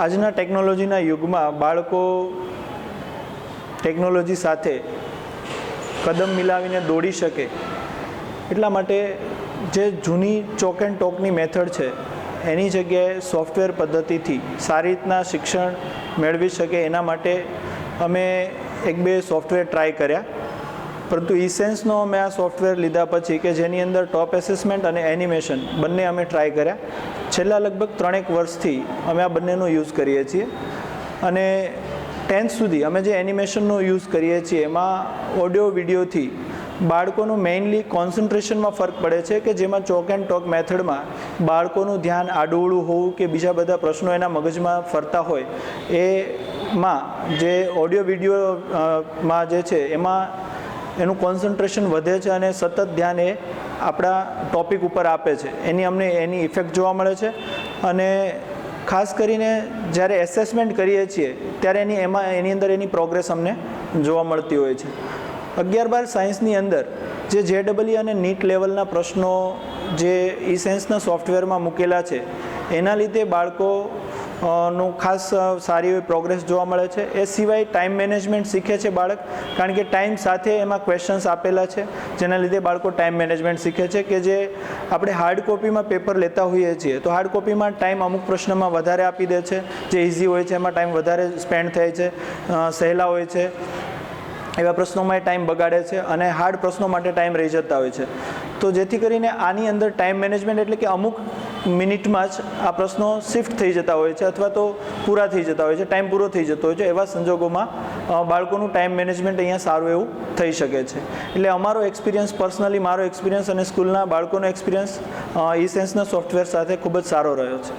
આજના ટેકનોલોજીના યુગમાં બાળકો ટેકનોલોજી સાથે કદમ મિલાવીને દોડી શકે એટલા માટે જે જૂની ચોક એન્ડ ટોકની મેથડ છે એની જગ્યાએ સોફ્ટવેર પદ્ધતિથી સારી રીતના શિક્ષણ મેળવી શકે એના માટે અમે 1-2 સોફ્ટવેર ટ્રાય કર્યા, પરંતુ ઇસેન્સનો અમે આ સોફ્ટવેર લીધા પછી કે જેની અંદર ટોપ એસેસમેન્ટ અને એનિમેશન બંને અમે ટ્રાય કર્યા. છેલ્લા લગભગ 3-1 વર્ષથી અમે આ બંનેનો યુઝ કરીએ છીએ અને 10th સુધી અમે જે એનિમેશનનો યુઝ કરીએ છીએ એમાં ઓડિયો વિડીયોથી બાળકોનું મેઇનલી કોન્સન્ટ્રેશનમાં ફરક પડે છે કે જેમાં ચોક એન્ડ ટોક મેથડમાં બાળકોનું ધ્યાન આડુંઅવળું હોવું કે બીજા બધા પ્રશ્નો એના મગજમાં ફરતા હોય એમાં જે ઓડિયો વિડીયોમાં જે છે એમાં એનું કોન્સન્ટ્રેશન વધે છે અને સતત ધ્યાન એ આપણા ટોપિક ઉપર આપે છે. એની ઇફેક્ટ જોવા મળે છે અને ખાસ કરીને જ્યારે એસેસમેન્ટ કરીએ છીએ ત્યારે એની અંદર એની પ્રોગ્રેસ અમને જોવા મળતી હોય છે. 11-12 સાયન્સની અંદર જે JEE અને નીટ લેવલના પ્રશ્નો જે ઇસેન્સના સોફ્ટવેરમાં મૂકેલા છે એના લીધે બાળકોનું ખાસ સારી એવી પ્રોગ્રેસ જોવા મળે છે. એ સિવાય ટાઈમ મેનેજમેન્ટ શીખે છે બાળક, કારણ કે ટાઈમ સાથે એમાં ક્વેશ્ચન્સ આપેલા છે જેના લીધે બાળકો ટાઈમ મેનેજમેન્ટ શીખે છે કે જે આપણે હાર્ડ કોપીમાં પેપર લેતા હોઈએ છીએ તો હાર્ડ કોપીમાં ટાઈમ અમુક પ્રશ્નમાં વધારે આપી દે છે, જે ઇઝી હોય છે એમાં ટાઈમ વધારે સ્પેન્ડ થાય છે, સહેલા હોય છે એવા પ્રશ્નોમાં ટાઈમ બગાડે છે અને હાર્ડ પ્રશ્નો માટે ટાઈમ રહી જતા હોય છે. તો જેથી કરીને આની અંદર ટાઈમ મેનેજમેન્ટ એટલે કે અમુક મિનિટમાં જ આ પ્રશ્નો શિફ્ટ થઈ જતા હોય છે અથવા તો પૂરા થઈ જતા હોય છે, ટાઈમ પૂરો થઈ જતો હોય છે. એવા સંજોગોમાં બાળકોનું ટાઈમ મેનેજમેન્ટ અહીંયા સારું એવું થઈ શકે છે. એટલે અમારો એક્સપિરિયન્સ, પર્સનલી મારો એક્સપિરિયન્સ અને સ્કૂલના બાળકોનો એક્સપિરિયન્સ ઇસેન્સના સોફ્ટવેર સાથે ખૂબ જ સારો રહ્યો છે.